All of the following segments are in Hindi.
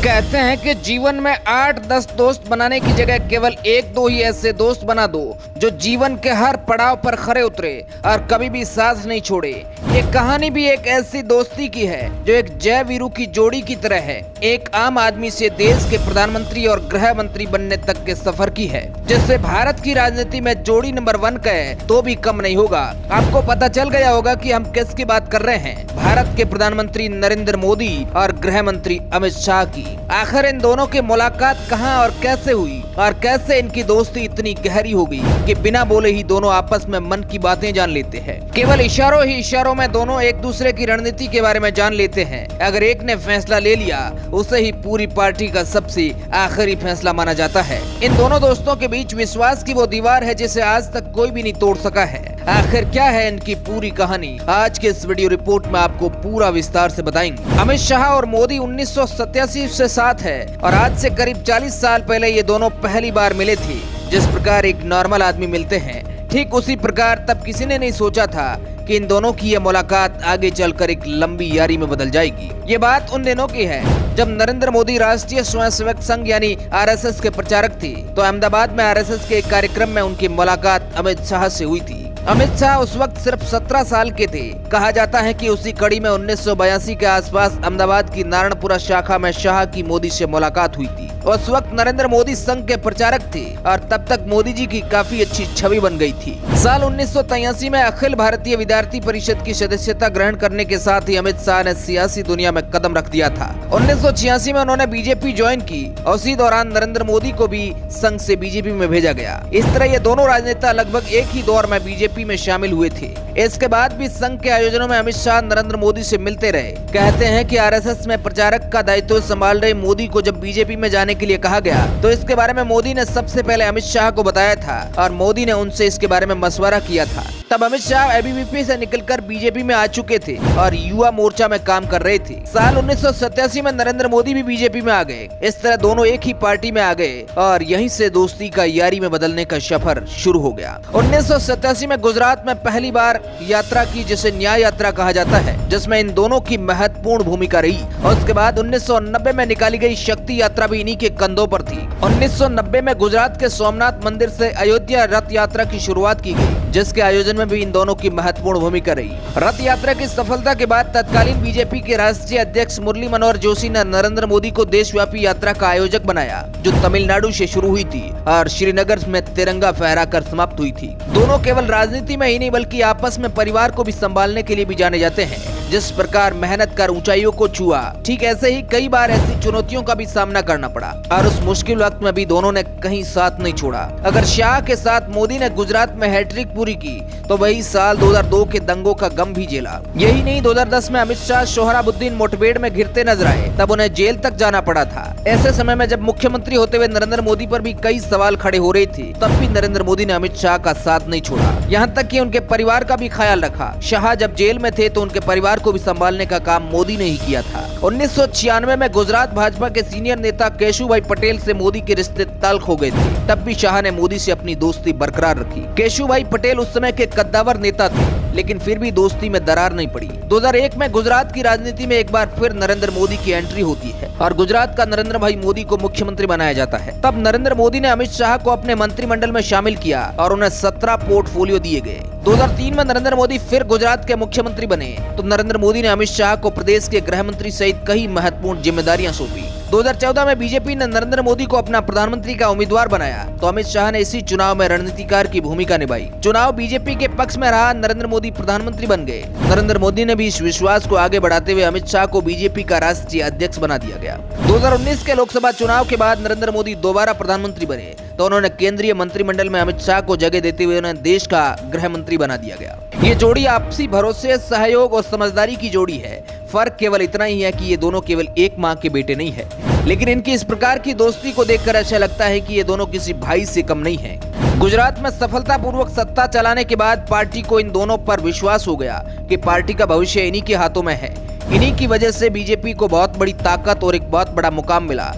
कहते हैं कि जीवन में 8-10 दोस्त बनाने की जगह केवल 1-2 ही ऐसे दोस्त बना दो जो जीवन के हर पड़ाव पर खरे उतरे और कभी भी साथ नहीं छोड़े। ये कहानी भी एक ऐसी दोस्ती की है जो एक जय वीरू की जोड़ी की तरह है। एक आम आदमी से देश के प्रधानमंत्री और गृह मंत्री बनने तक के सफर की है, जिससे भारत की राजनीति में जोड़ी नंबर 1 का है तो भी कम नहीं होगा। आपको पता चल गया होगा कि हम किसकी बात कर रहे हैं, भारत के प्रधानमंत्री नरेंद्र मोदी और गृह मंत्री अमित शाह की। आखिर इन दोनों की मुलाकात कहां और कैसे हुई और कैसे इनकी दोस्ती इतनी गहरी हो गई कि बिना बोले ही दोनों आपस में मन की बातें जान लेते हैं। केवल इशारों ही इशारों में दोनों एक दूसरे की रणनीति के बारे में जान लेते हैं। अगर एक ने फैसला ले लिया उसे ही पूरी पार्टी का सबसे आखिरी फैसला माना जाता है। इन दोनों दोस्तों के बीच विश्वास की वो दीवार है जिसे आज तक कोई भी नहीं तोड़ सका है। आखिर क्या है इनकी पूरी कहानी, आज के इस वीडियो रिपोर्ट में आपको पूरा विस्तार से बताएंगे। अमित शाह और मोदी 1987 से साथ है और आज से करीब 40 साल पहले ये दोनों पहली बार मिले थे। जिस प्रकार एक नॉर्मल आदमी मिलते हैं, ठीक उसी प्रकार तब किसी ने नहीं सोचा था कि इन दोनों की ये मुलाकात आगे चलकर एक लंबी यारी में बदल जाएगी। ये बात उन दिनों की है जब नरेंद्र मोदी राष्ट्रीय स्वयंसेवक संघ यानी आरएसएस के प्रचारक थे, तो अहमदाबाद में आरएसएस के एक कार्यक्रम में उनकी मुलाकात अमित शाह से हुई थी। अमित शाह उस वक्त सिर्फ 17 साल के थे। कहा जाता है कि उसी कड़ी में 1982 के आसपास अहमदाबाद की नारायणपुरा शाखा में शाह की मोदी से मुलाकात हुई थी। उस वक्त नरेंद्र मोदी संघ के प्रचारक थे और तब तक मोदी जी की काफी अच्छी छवि बन गई थी। साल 1983 में अखिल भारतीय विद्यार्थी परिषद की सदस्यता ग्रहण करने के साथ ही अमित शाह ने सियासी दुनिया में कदम रख दिया था। 1986 में उन्होंने बीजेपी ज्वाइन की और उसी दौरान नरेंद्र मोदी को भी संघ से बीजेपी में भेजा गया। इस तरह ये दोनों राजनेता लगभग एक ही दौर में बीजेपी में शामिल हुए थे। इसके बाद भी संघ के आयोजनों में अमित शाह नरेंद्र मोदी से मिलते रहे। कहते हैं कि आरएसएस में प्रचारक का दायित्व संभाल रहे मोदी को जब बीजेपी में जाने के लिए कहा गया तो इसके बारे में मोदी ने सबसे पहले अमित शाह को बताया था और मोदी ने उनसे इसके बारे में मशवरा किया था। तब अमित शाह एबीवीपी से निकलकर बीजेपी में आ चुके थे और युवा मोर्चा में काम कर रहे थे। साल 1987 में नरेंद्र मोदी भी बीजेपी में आ गए। इस तरह दोनों एक ही पार्टी में आ गए और यहीं से दोस्ती का यारी में बदलने का सफर शुरू हो गया। 1987 में गुजरात में पहली बार यात्रा की, जिसे न्याय यात्रा कहा जाता है, जिसमें इन दोनों की महत्वपूर्ण भूमिका रही। और उसके बाद 1990 में निकाली गई शक्ति यात्रा भी इन्हीं के कंधों पर थी। 1990 में गुजरात के सोमनाथ मंदिर से अयोध्या रथ यात्रा की शुरुआत की गई, जिसके आयोजन में भी इन दोनों की महत्वपूर्ण भूमिका रही। रथ यात्रा की सफलता के बाद तत्कालीन बीजेपी के राष्ट्रीय अध्यक्ष मुरली मनोहर जोशी ने नरेंद्र मोदी को देशव्यापी यात्रा का आयोजक बनाया, जो तमिलनाडु से शुरू हुई थी और श्रीनगर में तिरंगा फहराकर समाप्त हुई थी। दोनों केवल राजनीति में ही नहीं बल्कि आपस में परिवार को भी संभालने के लिए भी जाने जाते हैं। जिस प्रकार मेहनत कर ऊंचाइयों को छुआ, ठीक ऐसे ही कई बार ऐसी चुनौतियों का भी सामना करना पड़ा और उस मुश्किल वक्त में भी दोनों ने कहीं साथ नहीं छोड़ा। अगर शाह के साथ मोदी ने गुजरात में हैट्रिक पूरी की तो वही साल 2002 के दंगों का गम भी झेला। यही नहीं, 2010 में अमित शाह सोहराबुद्दीन मुठभेड़ में घिरते नजर आए, तब उन्हें जेल तक जाना पड़ा था। ऐसे समय में जब मुख्यमंत्री होते हुए नरेंद्र मोदी पर भी कई सवाल खड़े हो रहे थे, तब भी नरेंद्र मोदी ने अमित शाह का साथ नहीं छोड़ा। यहाँ तक कि उनके परिवार का भी ख्याल रखा। शाह जब जेल में थे तो उनके परिवार को भी संभालने का काम मोदी ने ही किया था। 1996 में गुजरात भाजपा के सीनियर नेता केशुभाई पटेल से मोदी के रिश्ते तल्ख हो गए थे। तब भी शाह ने मोदी से अपनी दोस्ती बरकरार रखी। केशुभाई पटेल उस समय के कद्दावर नेता थे, लेकिन फिर भी दोस्ती में दरार नहीं पड़ी। 2001 में गुजरात की राजनीति में एक बार फिर नरेंद्र मोदी की एंट्री होती है और गुजरात का नरेंद्र भाई मोदी को मुख्यमंत्री बनाया जाता है। तब नरेंद्र मोदी ने अमित शाह को अपने मंत्रिमंडल में शामिल किया और उन्हें 17 पोर्टफोलियो दिए गए। 2003 में नरेंद्र मोदी फिर गुजरात के मुख्यमंत्री बने तो नरेंद्र मोदी ने अमित शाह को प्रदेश के गृह मंत्री सहित कई महत्वपूर्ण जिम्मेदारियां सौंपी। 2014 में बीजेपी ने नरेंद्र मोदी को अपना प्रधानमंत्री का उम्मीदवार बनाया तो अमित शाह ने इसी चुनाव में रणनीतिकार की भूमिका निभाई। चुनाव बीजेपी के पक्ष में रहा, नरेंद्र मोदी प्रधानमंत्री बन गए। नरेंद्र मोदी ने भी इस विश्वास को आगे बढ़ाते हुए अमित शाह को बीजेपी का राष्ट्रीय अध्यक्ष बना दिया गया। 2019 के लोकसभा चुनाव के बाद नरेंद्र मोदी दोबारा प्रधानमंत्री बने तो उन्होंने केंद्रीय मंत्रिमंडल में अमित शाह को जगह देते हुए उन्हें देश का गृह मंत्री बना दिया गया। ये जोड़ी आपसी भरोसे, सहयोग और समझदारी की जोड़ी है। फर्क केवल इतना ही है कि ये दोनों केवल एक माँ के बेटे नहीं है, लेकिन इनकी इस प्रकार की दोस्ती को देखकर ऐसा लगता है कि ये दोनों किसी भाई से कम नहीं है। गुजरात में सफलतापूर्वक सत्ता चलाने के बाद पार्टी को इन दोनों पर विश्वास हो गया कि पार्टी का भविष्य इन्हीं के हाथों में है। इन्हीं की वजह से बीजेपी को बहुत बड़ी ताकत और एक बहुत बड़ा मुकाम मिला।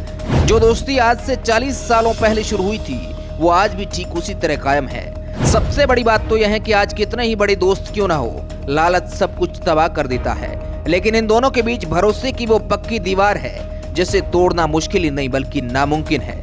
जो दोस्ती आज से 40 सालों पहले शुरू हुई थी वो आज भी ठीक उसी तरह कायम है। सबसे बड़ी बात तो यह है कि आज कितने ही बड़े दोस्त क्यों ना हो, लालच सब कुछ तबाह कर देता है, लेकिन इन दोनों के बीच भरोसे की वो पक्की दीवार है जिसे तोड़ना मुश्किल ही नहीं बल्कि नामुमकिन है।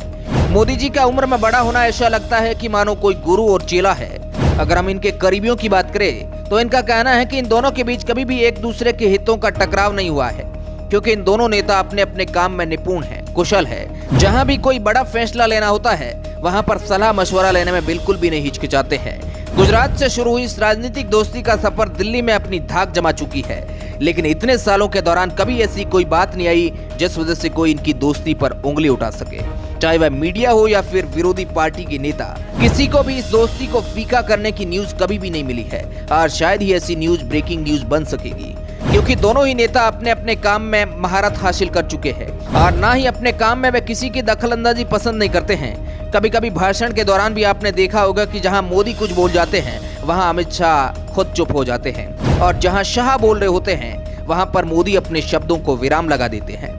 मोदी जी का उम्र में बड़ा होना ऐसा लगता है कि मानो कोई गुरु और चेला है। अगर हम इनके करीबियों की बात करें तो इनका कहना है कि इन दोनों के बीच कभी भी एक दूसरे के हितों का टकराव नहीं हुआ है, क्योंकि इन दोनों नेता अपने अपने काम में निपुण हैं, कुशल है। जहां भी कोई बड़ा फैसला लेना होता है वहां पर सलाह मशवरा लेने में बिल्कुल भी नहीं हिचकिचाते हैं। गुजरात से शुरू हुई इस राजनीतिक दोस्ती का सफर दिल्ली में अपनी धाक जमा चुकी है, लेकिन इतने सालों के दौरान कभी ऐसी कोई बात नहीं आई जिस वजह से कोई इनकी दोस्ती पर उंगली उठा सके, चाहे वह मीडिया हो या फिर विरोधी पार्टी के नेता। किसी को भी इस दोस्ती को फीका करने की न्यूज कभी भी नहीं मिली है और शायद ही ऐसी न्यूज ब्रेकिंग न्यूज बन सकेगी, क्योंकि दोनों ही नेता अपने अपने काम में महारत हासिल कर चुके हैं और ना ही अपने काम में वे किसी की दखलंदाजी पसंद नहीं करते हैं। कभी कभी भाषण के दौरान भी आपने देखा होगा कि जहां मोदी कुछ बोल जाते हैं वहां अमित शाह खुद चुप हो जाते हैं और जहां शाह बोल रहे होते हैं वहां पर मोदी अपने शब्दों को विराम लगा देते हैं।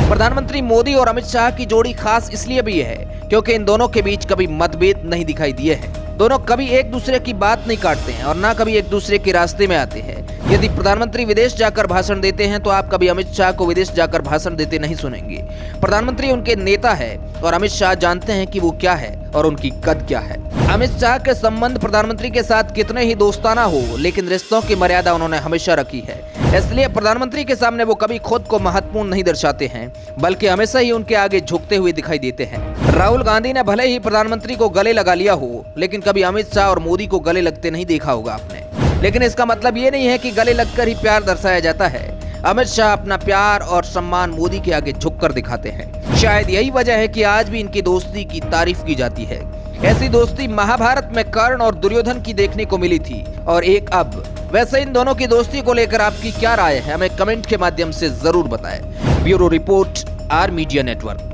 प्रधानमंत्री मोदी और अमित शाह की जोड़ी खास इसलिए भी है क्योंकि इन दोनों के बीच कभी मतभेद नहीं दिखाई दिए हैं। दोनों कभी एक दूसरे की बात नहीं काटते हैं और ना कभी एक दूसरे के रास्ते में आते हैं। यदि प्रधानमंत्री विदेश जाकर भाषण देते हैं तो आप कभी अमित शाह को विदेश जाकर भाषण देते नहीं सुनेंगे। प्रधानमंत्री उनके नेता है और अमित शाह जानते हैं कि वो क्या है और उनकी कद क्या है। अमित शाह के संबंध प्रधानमंत्री के साथ कितने ही दोस्ताना हो, लेकिन रिश्तों की मर्यादा उन्होंने हमेशा रखी है। इसलिए प्रधानमंत्री के सामने वो कभी खुद को महत्वपूर्ण नहीं दर्शाते हैं, बल्कि हमेशा ही उनके आगे झुकते हुए दिखाई देते हैं। राहुल गांधी ने भले ही प्रधानमंत्री को गले लगा लिया हो, लेकिन कभी अमित शाह और मोदी को गले लगते नहीं देखा होगा आपने। लेकिन इसका मतलब ये नहीं है कि गले लगकर ही प्यार दर्शाया जाता है। अमित शाह अपना प्यार और सम्मान मोदी के आगे झुककर दिखाते हैं। शायद यही वजह है कि आज भी इनकी दोस्ती की तारीफ की जाती है। ऐसी दोस्ती महाभारत में कर्ण और दुर्योधन की देखने को मिली थी और एक अब। वैसे इन दोनों की दोस्ती को लेकर आपकी क्या राय है, हमें कमेंट के माध्यम से जरूर बताएं। Bureau report, R media network.